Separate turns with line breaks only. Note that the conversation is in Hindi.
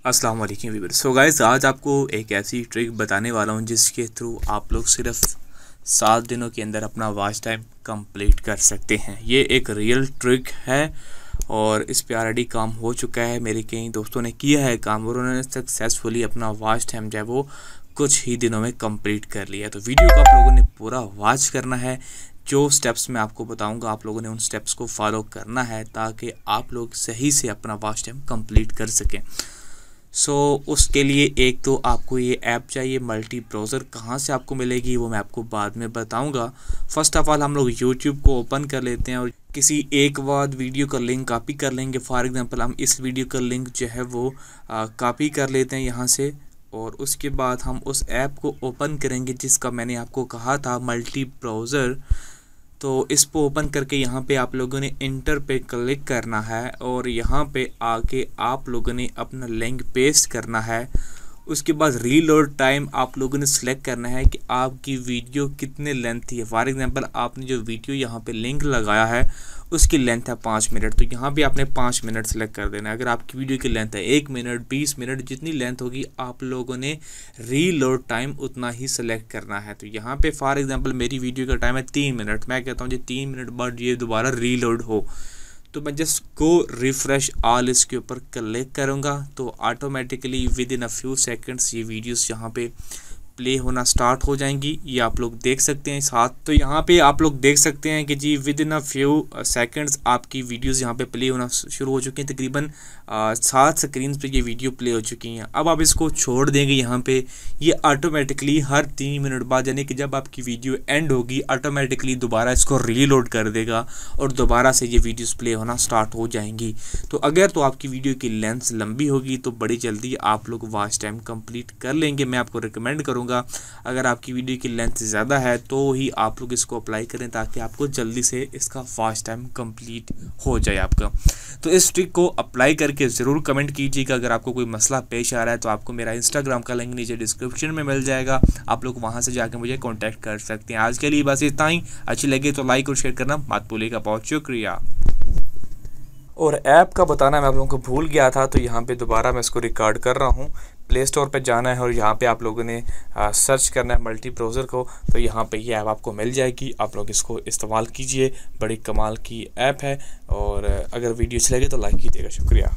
अस्सलाम वालेकुम व्यूअर्स। सो गाइस, आज आपको एक ऐसी ट्रिक बताने वाला हूं जिसके थ्रू आप लोग सिर्फ 7 दिनों के अंदर अपना वॉच टाइम कंप्लीट कर सकते हैं। ये एक रियल ट्रिक है और इस पे ऑलरेडी काम हो चुका है। मेरे कई दोस्तों ने किया है काम और उन्होंने सक्सेसफुली अपना वॉच टाइम जो है वो कुछ ही दिनों में कंप्लीट कर लिया। तो वीडियो को आप लोगों ने पूरा वॉच करना है। जो स्टेप्स मैं आपको बताऊंगा आप लोगों ने उन स्टेप्स को फॉलो करना है ताकि आप लोग सही से अपना वॉच टाइम कंप्लीट कर सकें। उसके लिए एक तो आपको ये ऐप चाहिए मल्टी ब्राउज़र। कहाँ से आपको मिलेगी वो मैं आपको बाद में बताऊंगा। फर्स्ट ऑफ ऑल हम लोग यूट्यूब को ओपन कर लेते हैं और किसी एक बाद वीडियो का लिंक कॉपी कर लेंगे। फॉर एग्जांपल हम इस वीडियो का लिंक जो है वो कॉपी कर लेते हैं यहाँ से, और उसके बाद हम उस ऐप को ओपन करेंगे जिसका मैंने आपको कहा था मल्टी ब्राउज़र। तो इसको ओपन करके यहाँ पे आप लोगों ने इंटर पे क्लिक करना है और यहाँ पे आके आप लोगों ने अपना लिंक पेस्ट करना है। उसके बाद रीलोड टाइम आप लोगों ने सिलेक्ट करना है कि आपकी वीडियो कितने लेंथ की है। फॉर एग्जांपल आपने जो वीडियो यहाँ पे लिंक लगाया है उसकी लेंथ है 5 मिनट, तो यहाँ पे आपने 5 मिनट सेलेक्ट कर देना है। अगर आपकी वीडियो की लेंथ है 1 मिनट 20 मिनट जितनी लेंथ होगी आप लोगों ने रीलोड टाइम उतना ही सेलेक्ट करना है। तो यहाँ पे फॉर एग्जांपल मेरी वीडियो का टाइम है 3 मिनट, मैं कहता हूँ जी 3 मिनट बाद ये दोबारा रीलोड हो, तो मैं जस्ट गो रिफ़्रेश ऑल इसके ऊपर क्लिक करूँगा तो automatically with in a few seconds ये वीडियोस यहाँ पे प्ले होना स्टार्ट हो जाएंगी। ये आप लोग देख सकते हैं साथ। तो यहाँ पे आप लोग देख सकते हैं कि जी within a few seconds आपकी वीडियोस यहाँ पे प्ले होना शुरू हो चुकी हैं। तकरीबन 7 स्क्रीन पे ये वीडियो प्ले हो चुकी हैं। अब आप इसको छोड़ देंगे यहाँ पे, ये ऑटोमेटिकली हर 3 मिनट बाद यानी कि जब आपकी वीडियो एंड होगी ऑटोमेटिकली दोबारा इसको रीलोड कर देगा और दोबारा से ये वीडियोस प्ले होना स्टार्ट हो जाएंगी। तो अगर तो आपकी वीडियो की लेंथ लंबी होगी तो बड़ी जल्दी आप लोग वॉच टाइम कंप्लीट कर लेंगे। मैं आपको रिकमेंड करूँगा अगर आपकी वीडियो की लेंथ ज़्यादा है तो ही आप लोग इसको अप्लाई करें ताकि आपको जल्दी से इसका वॉच टाइम कंप्लीट हो जाए आपका। तो इस ट्रिक को अप्लाई करके ज़रूर कमेंट कीजिएगा। अगर आपको कोई मसला पेश आ रहा है तो आपको मेरा इंस्टाग्राम का लिंक नीचे डिस्क्रिप्शन में मिल जाएगा, आप लोग वहां से जाकर मुझे कांटेक्ट कर सकते हैं। आज के लिए बस इतना ही। अच्छी लगे तो लाइक और शेयर करना मत भूलिएगा। बहुत शुक्रिया। और ऐप का बताना मैं आप लोगों को भूल गया था, तो यहाँ पे दोबारा मैं इसको रिकॉर्ड कर रहा हूँ। प्ले स्टोर पे जाना है और यहाँ पे आप लोगों ने सर्च करना है मल्टी ब्राउज़र को, तो यहाँ पे ये ऐप आपको मिल जाएगी। आप लोग इसको इस्तेमाल कीजिए, बड़ी कमाल की ऐप है। और अगर वीडियो अच्छी लगे तो लाइक कीजिएगा। शुक्रिया।